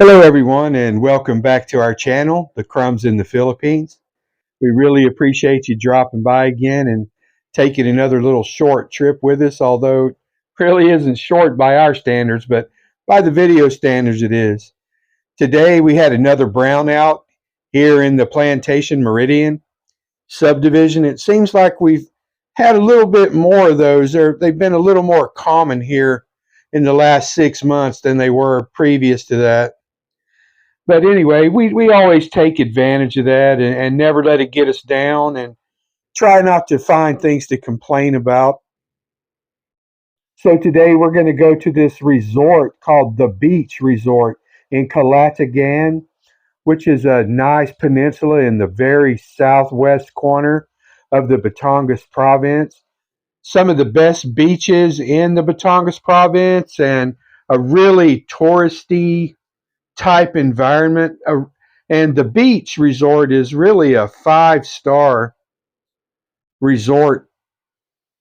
Hello, everyone, and welcome back to our channel, The Crumbs in the Philippines. We really appreciate you dropping by again and taking another little short trip with us, although it really isn't short by our standards, but by the video standards, it is. Today, we had another brownout here in the Plantation Meridian subdivision. It seems like we've had a little bit more of those. They've been a little more common here in the last 6 months than they were previous to that. But anyway, we always take advantage of that and never let it get us down and try not to find things to complain about. So today we're going to go to this resort called the Beach Resort in Calatagan, which is a nice peninsula in the very southwest corner of the Batangas province. Some of the best beaches in the Batangas province and a really touristy type environment. And the beach resort is really a 5-star resort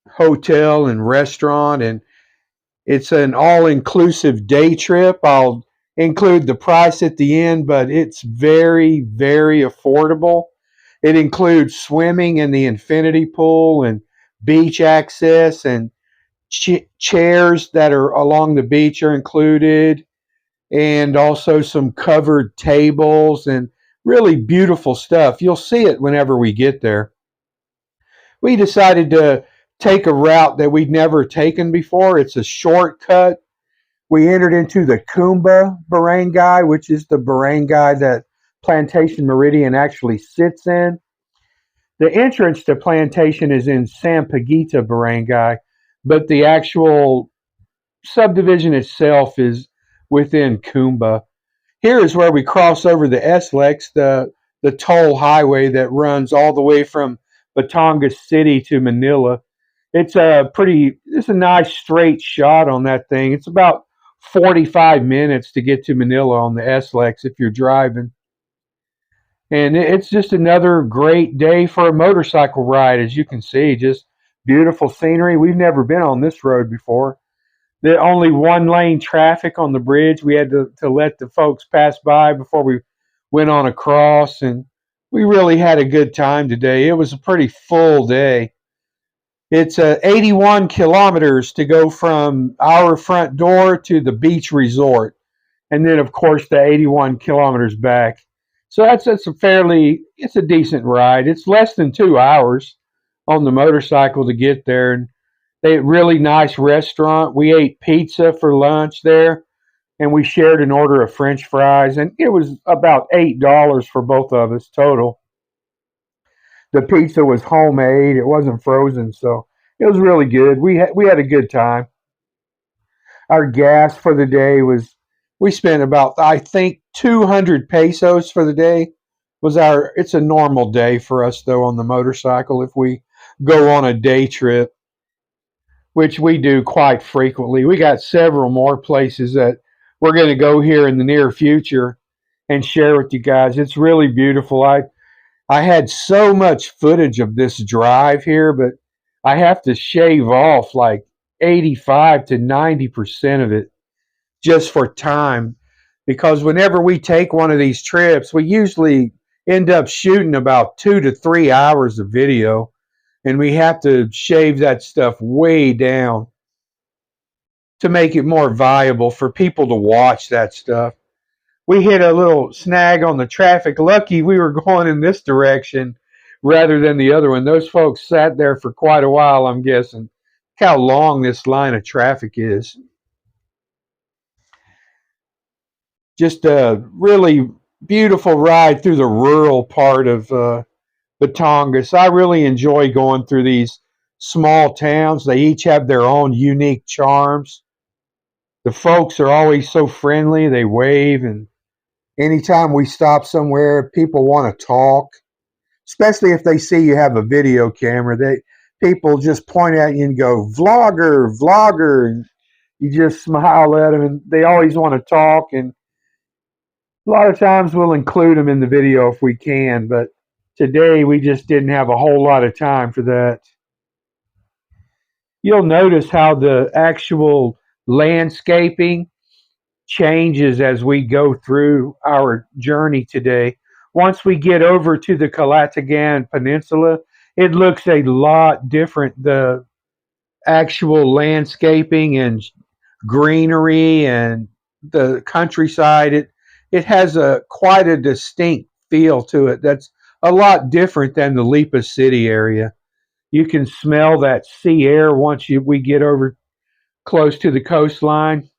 hotel and restaurant, and it's an all inclusive day trip. I'll include the price at the end, but it's very, very affordable. It includes swimming in the infinity pool and beach access, and chairs that are along the beach are included, and also some covered tables and really beautiful stuff. You'll see it whenever we get there. We decided to take a route that we'd never taken before. It's a shortcut. We entered into the Kumba barangay, which is the barangay that Plantation Meridian actually sits in. The entrance to Plantation is in Sampaguita barangay, but the actual subdivision itself is within Kumba. Here is where we cross over the SLEX, the toll highway that runs all the way from Batangas City to Manila. It's a nice straight shot on that thing. It's about 45 minutes to get to Manila on the SLEX if you're driving. And it's just another great day for a motorcycle ride, as you can see. Just beautiful scenery. We've never been on this road before. There only one lane traffic on the bridge. We had to let the folks pass by before we went on across, and we really had a good time today. It was a pretty full day. It's 81 kilometers to go from our front door to the beach resort, and then of course the 81 kilometers back. So that's it's a decent ride. It's less than 2 hours on the motorcycle to get there, and they really nice restaurant. We ate pizza for lunch there, and we shared an order of French fries, and it was about $8 for both of us total. The pizza was homemade; it wasn't frozen, so it was really good. We had a good time. Our gas for the day was we spent about I think 200 pesos for the day. Was our It's a normal day for us though on the motorcycle if we go on a day trip, which we do quite frequently. We got several more places that we're going to go here in the near future and share with you guys. It's really beautiful. I had so much footage of this drive here, but I have to shave off like 85 to 90% of it just for time, because whenever we take one of these trips, we usually end up shooting about 2 to 3 hours of video, and we have to shave that stuff way down to make it more viable for people to watch that stuff. We hit a little snag on the traffic. Lucky we were going in this direction rather than the other one. Those folks sat there for quite a while, I'm guessing. Look how long this line of traffic is. Just a really beautiful ride through the rural part of Batangas. I really enjoy going through these small towns. They each have their own unique charms. The folks are always so friendly. They wave, and anytime we stop somewhere, people want to talk, especially if they see you have a video camera. People just point at you and go, "Vlogger, vlogger," and you just smile at them, and they always want to talk. And a lot of times we'll include them in the video if we can, but today we just didn't have a whole lot of time for that. You'll notice how the actual landscaping changes as we go through our journey today. Once we get over to the Calatagan Peninsula, it looks a lot different. The actual landscaping and greenery and the countryside, it has a quite a distinct feel to it. That's a lot different than the Lipa City area. You can smell that sea air once we get over close to the coastline,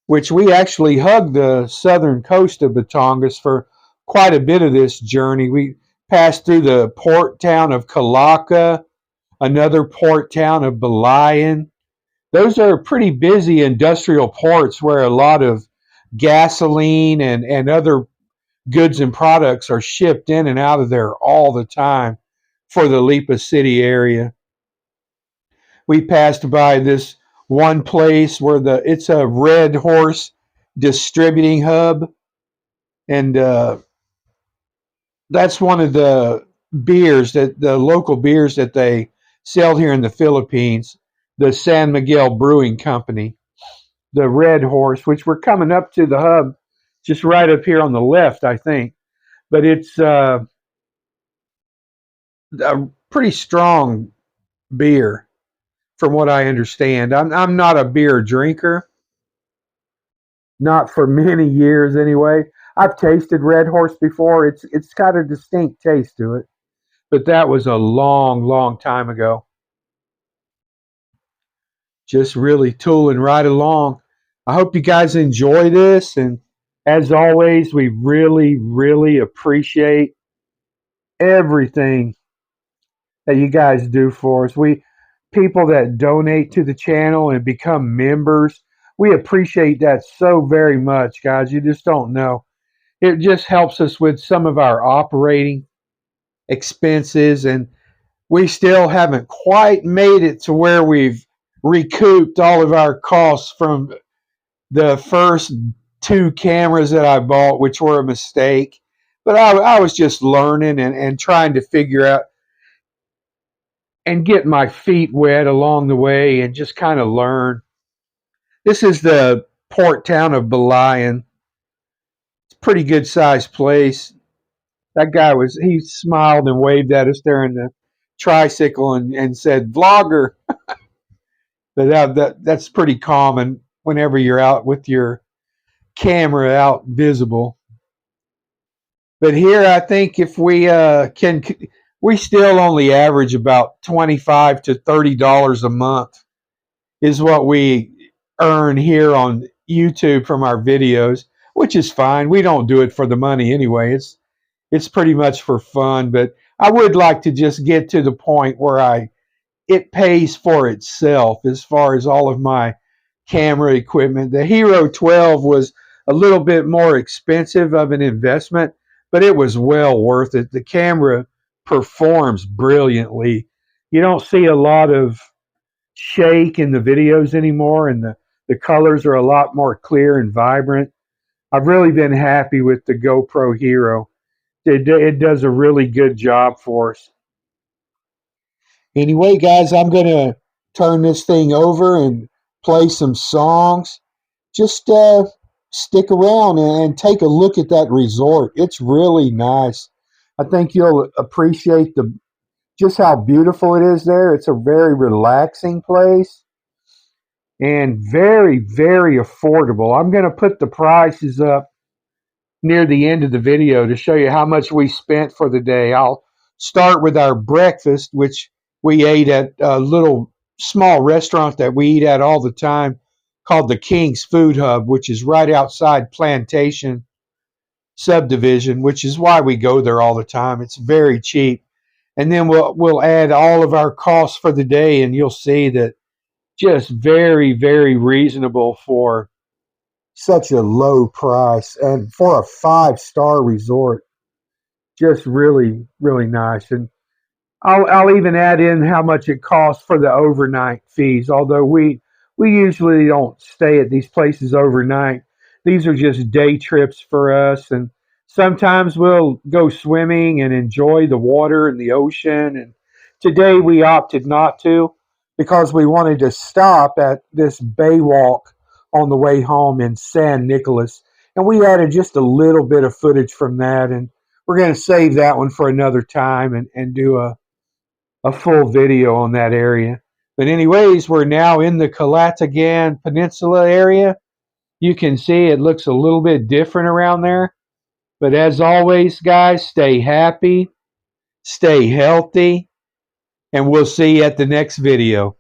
which we actually hugged the southern coast of Batangas for quite a bit of this journey. We passed through the port town of Calaca, another port town of Balayan. Those are pretty busy industrial ports where a lot of gasoline and other goods and products are shipped in and out of there all the time for the Lipa City area. We passed by this one place where it's a Red Horse distributing hub, and that's one of the beers that the local beers that they sell here in the Philippines, the San Miguel Brewing Company, the Red Horse, which we're coming up to the hub just right up here on the left, I think. But it's a pretty strong beer from what I understand. I'm not a beer drinker, not for many years anyway. I've tasted Red Horse before. It's got a distinct taste to it, but that was a long, long time ago. Just really tooling right along. I hope you guys enjoy this, and as always, we really, really appreciate everything that you guys do for us. We people that donate to the channel and become members, we appreciate that so very much, guys. You just don't know. It just helps us with some of our operating expenses, and we still haven't quite made it to where we've recouped all of our costs from the first two cameras that I bought, which were a mistake. But I was just learning and trying to figure out and get my feet wet along the way and just kind of learn. This is the port town of Balayan. It's a pretty good sized place. That guy he smiled and waved at us there in the tricycle and said, "Vlogger." But that's pretty common whenever you're out with your camera out visible. But here, I think if we we still only average about $25 to $30 a month is what we earn here on YouTube from our videos, which is fine. We don't do it for the money anyway. It's pretty much for fun. But I would like to just get to the point where it pays for itself as far as all of my camera equipment. The Hero 12 was a little bit more expensive of an investment, but it was well worth it. The camera performs brilliantly. You don't see a lot of shake in the videos anymore, and the colors are a lot more clear and vibrant. I've really been happy with the GoPro Hero. It does a really good job for us. Anyway, guys, I'm going to turn this thing over and play some songs. Just stick around and take a look at that resort. It's really nice. I think you'll appreciate just how beautiful it is there. It's a very relaxing place and very, very affordable. I'm going to put the prices up near the end of the video to show you how much we spent for the day. I'll start with our breakfast, which we ate at a little small restaurant that we eat at all the time called the King's Food Hub, which is right outside Plantation subdivision, which is why we go there all the time. It's very cheap. And then we'll add all of our costs for the day, and you'll see that just very, very reasonable for such a low price and for a 5-star resort. Just really, really nice. And I'll even add in how much it costs for the overnight fees. Although we usually don't stay at these places overnight. These are just day trips for us, and sometimes we'll go swimming and enjoy the water and the ocean. And today we opted not to because we wanted to stop at this Baywalk on the way home in San Nicolas. And we added just a little bit of footage from that. And we're going to save that one for another time and do a full video on that area. But anyways, we're now in the Calatagan Peninsula area. You can see it looks a little bit different around there. But as always, guys, stay happy, stay healthy, and we'll see you at the next video.